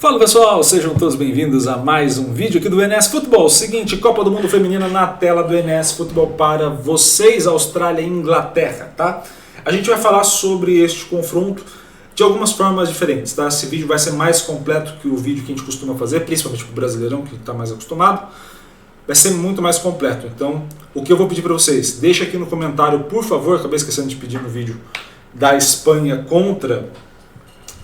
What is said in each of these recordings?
Fala pessoal, sejam todos bem-vindos a mais um vídeo aqui do ENS Futebol. Seguinte, Copa do Mundo Feminina na tela do ENS Futebol para vocês, Austrália e Inglaterra, tá? A gente vai falar sobre este confronto de algumas formas diferentes, tá? Esse vídeo vai ser mais completo que o vídeo que a gente costuma fazer, principalmente para o brasileirão, que está mais acostumado. Vai ser muito mais completo, então o que eu vou pedir para vocês, deixa aqui no comentário, por favor, acabei esquecendo de pedir no vídeo da Espanha contra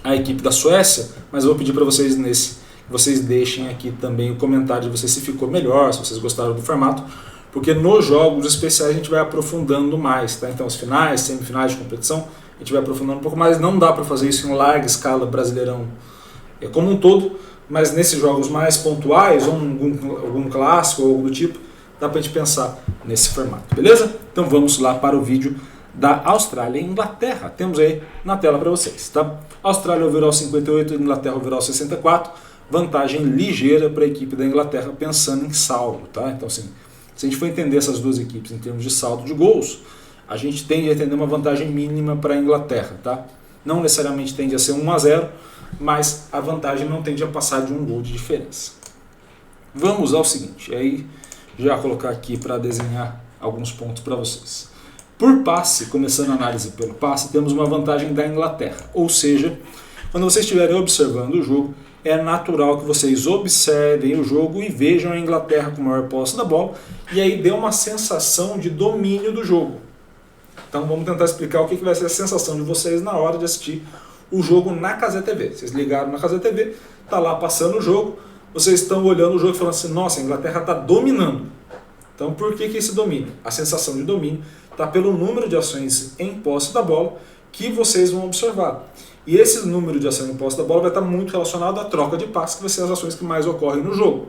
a equipe da Suécia, mas eu vou pedir para vocês que vocês deixem aqui também o comentário de vocês se ficou melhor, se vocês gostaram do formato, porque nos jogos especiais a gente vai aprofundando mais, tá? Então os finais, semifinais de competição, a gente vai aprofundando um pouco mais, não dá para fazer isso em larga escala brasileirão como um todo, mas nesses jogos mais pontuais, ou algum clássico ou algo do tipo, dá para a gente pensar nesse formato, beleza? Então vamos lá para o vídeo da Austrália e Inglaterra. Temos aí na tela para vocês, tá? Austrália overall 58, Inglaterra overall 64, vantagem ligeira para a equipe da Inglaterra pensando em saldo, tá? Então assim, se a gente for entender essas duas equipes em termos de saldo de gols, a gente tende a entender uma vantagem mínima para a Inglaterra, tá? Não necessariamente tende a ser 1-0, mas a vantagem não tende a passar de um gol de diferença. Vamos ao seguinte, aí já colocar aqui para desenhar alguns pontos para vocês. Por passe, começando a análise pelo passe, temos uma vantagem da Inglaterra. Ou seja, quando vocês estiverem observando o jogo, é natural que vocês observem o jogo e vejam a Inglaterra com maior posse da bola, e aí dê uma sensação de domínio do jogo. Então vamos tentar explicar o que vai ser a sensação de vocês na hora de assistir o jogo na Cazé TV. Vocês ligaram na Cazé TV, está lá passando o jogo, vocês estão olhando o jogo e falando assim, nossa, a Inglaterra está dominando. Então por que esse domínio? A sensação de domínio está pelo número de ações em posse da bola que vocês vão observar. E esse número de ações em posse da bola vai estar muito relacionado à troca de passes, que vai ser as ações que mais ocorrem no jogo.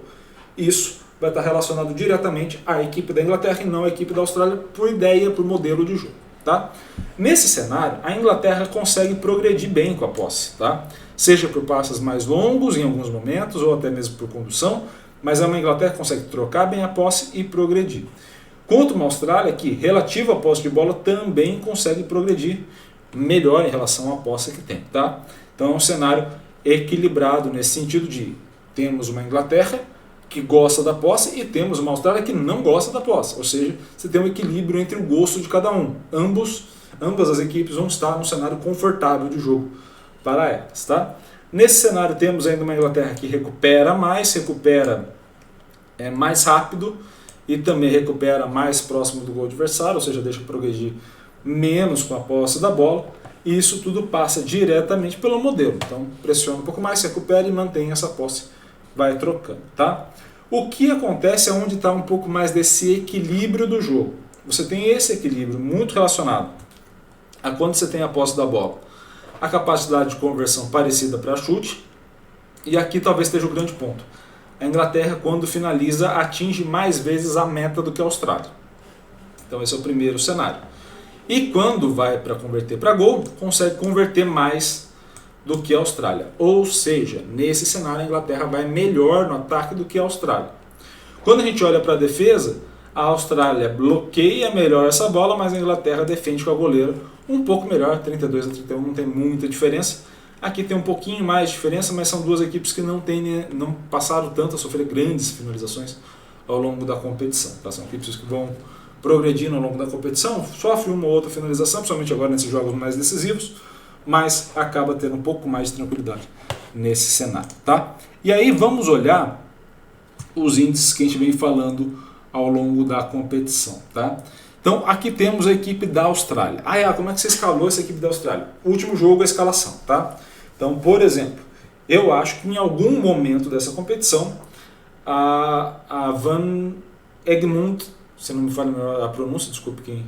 Isso vai estar relacionado diretamente à equipe da Inglaterra e não à equipe da Austrália, por ideia, por modelo de jogo. Tá? Nesse cenário, a Inglaterra consegue progredir bem com a posse, tá? Seja por passes mais longos em alguns momentos, ou até mesmo por condução, mas a Inglaterra consegue trocar bem a posse e progredir. Contra uma Austrália que, relativa à posse de bola, também consegue progredir melhor em relação à posse que tem. Tá? Então é um cenário equilibrado nesse sentido de temos uma Inglaterra que gosta da posse e temos uma Austrália que não gosta da posse. Ou seja, você tem um equilíbrio entre o gosto de cada um. Ambas as equipes vão estar num cenário confortável de jogo para elas. Tá? Nesse cenário temos ainda uma Inglaterra que recupera mais rápido e também recupera mais próximo do gol adversário, ou seja, deixa progredir menos com a posse da bola, e isso tudo passa diretamente pelo modelo. Então pressiona um pouco mais, recupera e mantém essa posse, vai trocando. Tá? O que acontece é onde está um pouco mais desse equilíbrio do jogo. Você tem esse equilíbrio muito relacionado a quando você tem a posse da bola, a capacidade de conversão parecida para chute, e aqui talvez esteja o grande ponto. A Inglaterra, quando finaliza, atinge mais vezes a meta do que a Austrália. Então esse é o primeiro cenário. E quando vai para converter para gol, consegue converter mais do que a Austrália. Ou seja, nesse cenário a Inglaterra vai melhor no ataque do que a Austrália. Quando a gente olha para a defesa, a Austrália bloqueia melhor essa bola, mas a Inglaterra defende com a goleira um pouco melhor, 32-31, não tem muita diferença. Aqui tem um pouquinho mais de diferença, mas são duas equipes que não passaram tanto a sofrer grandes finalizações ao longo da competição. Tá? São equipes que vão progredindo ao longo da competição, sofrem uma ou outra finalização, principalmente agora nesses jogos mais decisivos, mas acaba tendo um pouco mais de tranquilidade nesse cenário. Tá? E aí vamos olhar os índices que a gente vem falando ao longo da competição. Tá? Então aqui temos a equipe da Austrália. Como é que você escalou essa equipe da Austrália? O último jogo é a escalação. Tá? Então, por exemplo, eu acho que em algum momento dessa competição, a Van Egmond, se não me falha a pronúncia, desculpe quem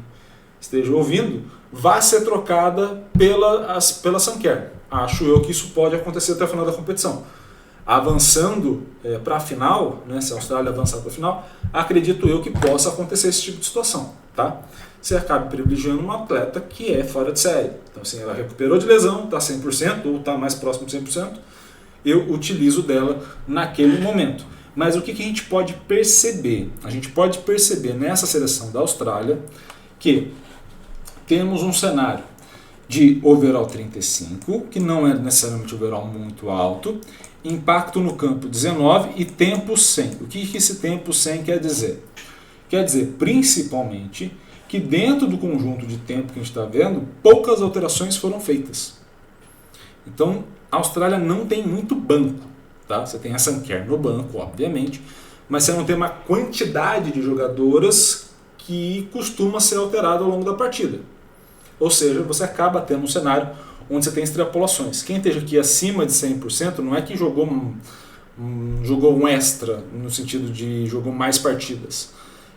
esteja ouvindo, vai ser trocada pela Sanquer. Acho eu que isso pode acontecer até o final da competição. Avançando para a final, né, se a Austrália avançar para a final, acredito eu que possa acontecer esse tipo de situação. Tá? Você acaba privilegiando uma atleta que é fora de série. Então, assim, ela recuperou de lesão, está 100% ou está mais próximo de 100%, eu utilizo dela naquele momento. Mas o que a gente pode perceber? A gente pode perceber nessa seleção da Austrália que temos um cenário de overall 35, que não é necessariamente overall muito alto, impacto no campo 19 e tempo 100. O que esse tempo 100 quer dizer? Quer dizer, principalmente, que dentro do conjunto de tempo que a gente está vendo, poucas alterações foram feitas. Então, a Austrália não tem muito banco. Tá? Você tem a Sam Kerr no banco, obviamente, mas você não tem uma quantidade de jogadoras que costuma ser alterada ao longo da partida. Ou seja, você acaba tendo um cenário onde você tem extrapolações. Quem esteja aqui acima de 100% não é que jogou um extra, no sentido de jogou mais partidas.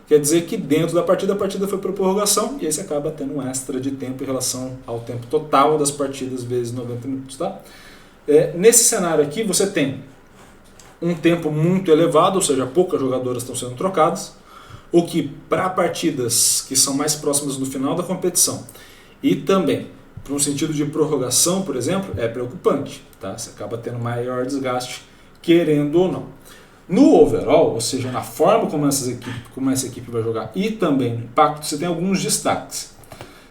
Quer dizer que dentro da partida, a partida foi para prorrogação e aí você acaba tendo um extra de tempo em relação ao tempo total das partidas vezes 90 minutos. Tá? Nesse cenário aqui você tem um tempo muito elevado, ou seja, poucas jogadoras estão sendo trocadas, o que para partidas que são mais próximas do final da competição e também para um sentido de prorrogação, por exemplo, é preocupante. Tá? Você acaba tendo maior desgaste, querendo ou não. No overall, ou seja, na forma como essa equipe vai jogar e também no impacto, você tem alguns destaques.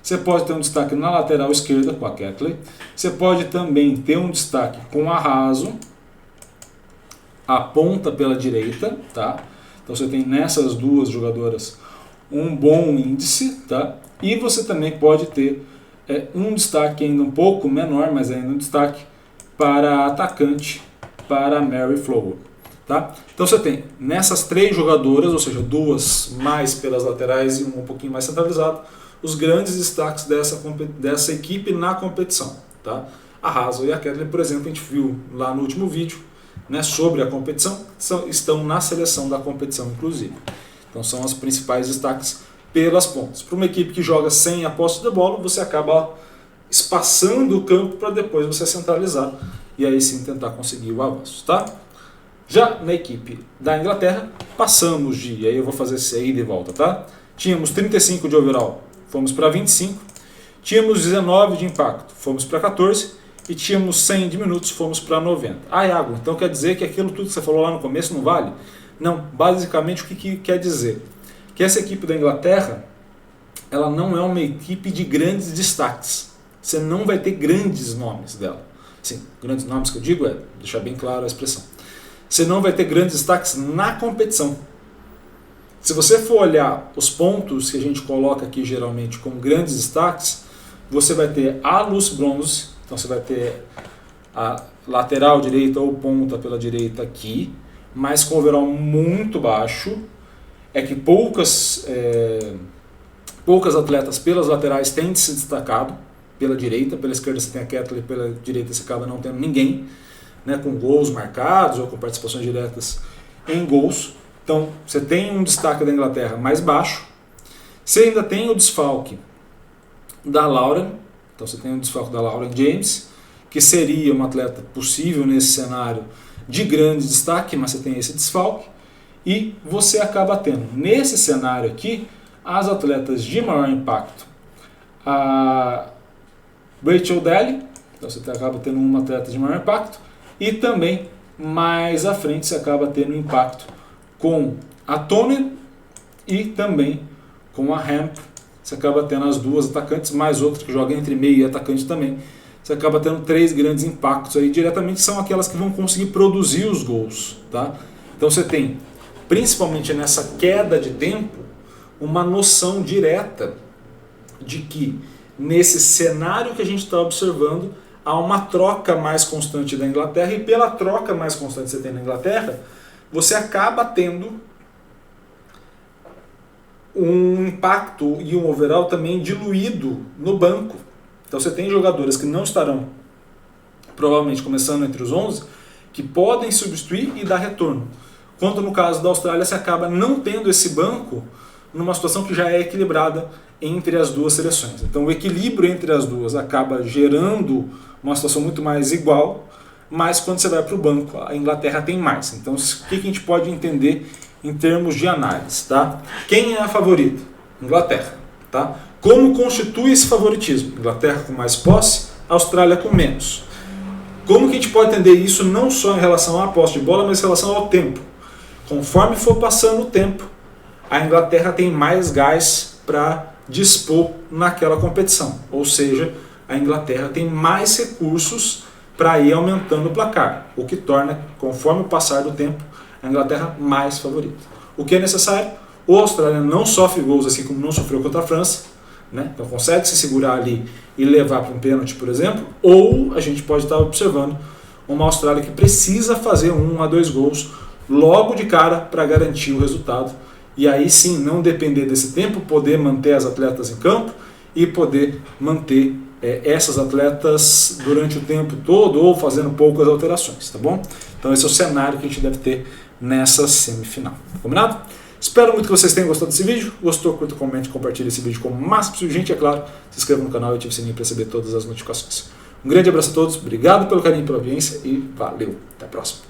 Você pode ter um destaque na lateral esquerda com a Ketley, você pode também ter um destaque com a Raso, a ponta pela direita, tá? Então você tem nessas duas jogadoras um bom índice, tá? E você também pode ter um destaque ainda um pouco menor, mas ainda um destaque para a atacante, para a Mary Flower. Tá? Então você tem nessas três jogadoras, ou seja, duas mais pelas laterais e um pouquinho mais centralizado, os grandes destaques dessa equipe na competição. Tá? A Hazel e a Ketley, por exemplo, a gente viu lá no último vídeo, né, sobre a competição, estão na seleção da competição, inclusive. Então são os principais destaques pelas pontas. Para uma equipe que joga sem a posse de bola, você acaba espaçando o campo para depois você centralizar e aí sim tentar conseguir o avanço. Tá? Já na equipe da Inglaterra, passamos de, aí eu vou fazer esse ida e volta, tá? Tínhamos 35 de overall, fomos para 25, tínhamos 19 de impacto, fomos para 14 e tínhamos 100 de minutos, fomos para 90. Ah, Iago, então quer dizer que aquilo tudo que você falou lá no começo não vale? Não, basicamente o que quer dizer? Que essa equipe da Inglaterra, ela não é uma equipe de grandes destaques. Você não vai ter grandes nomes dela. Sim, grandes nomes que eu digo deixar bem claro a expressão. Você não vai ter grandes destaques na competição. Se você for olhar os pontos que a gente coloca aqui geralmente com grandes destaques, você vai ter a Lucy Bronze, então você vai ter a lateral direita ou ponta pela direita aqui, mas com overall muito baixo. É que poucas atletas pelas laterais têm se destacado pela direita, pela esquerda você tem a Ketley, pela direita você acaba não tendo ninguém, né, com gols marcados ou com participações diretas em gols. Então você tem um destaque da Inglaterra mais baixo. Você ainda tem o desfalque da Lauren, então você tem o desfalque da Lauren James, que seria uma atleta possível nesse cenário de grande destaque, mas você tem esse desfalque. E você acaba tendo, nesse cenário aqui, as atletas de maior impacto. A Rachel Daly, então você acaba tendo uma atleta de maior impacto. E também, mais à frente, você acaba tendo impacto com a Toner e também com a Hemp. Você acaba tendo as duas atacantes, mais outra que joga entre meio e atacante também. Você acaba tendo três grandes impactos aí, diretamente são aquelas que vão conseguir produzir os gols. Tá? Então você tem, principalmente nessa queda de tempo, uma noção direta de que nesse cenário que a gente está observando, há uma troca mais constante da Inglaterra, e pela troca mais constante que você tem na Inglaterra, você acaba tendo um impacto e um overall também diluído no banco. Então você tem jogadoras que não estarão, provavelmente começando entre os 11, que podem substituir e dar retorno. Quanto no caso da Austrália, você acaba não tendo esse banco numa situação que já é equilibrada entre as duas seleções. Então o equilíbrio entre as duas acaba gerando uma situação muito mais igual, mas quando você vai para o banco, a Inglaterra tem mais. Então o que a gente pode entender em termos de análise? Tá? Quem é a favorita? Inglaterra. Tá? Como constitui esse favoritismo? Inglaterra com mais posse, Austrália com menos. Como que a gente pode entender isso não só em relação à posse de bola, mas em relação ao tempo? Conforme for passando o tempo, a Inglaterra tem mais gás para dispor naquela competição. Ou seja, a Inglaterra tem mais recursos para ir aumentando o placar, o que torna, conforme o passar do tempo, a Inglaterra mais favorita. O que é necessário? O Austrália não sofre gols assim como não sofreu contra a França, né? Então consegue se segurar ali e levar para um pênalti, por exemplo, ou a gente pode estar observando uma Austrália que precisa fazer 1 a 2 gols logo de cara para garantir o resultado, e aí sim não depender desse tempo, poder manter as atletas em campo e poder manter essas atletas durante o tempo todo ou fazendo poucas alterações, tá bom? Então esse é o cenário que a gente deve ter nessa semifinal, combinado? Espero muito que vocês tenham gostado desse vídeo. Gostou, curta, comente, compartilhe esse vídeo com o máximo possível de gente, é claro. Se inscreva no canal e ative o sininho para receber todas as notificações. Um grande abraço a todos, obrigado pelo carinho e pela audiência e valeu, até a próxima.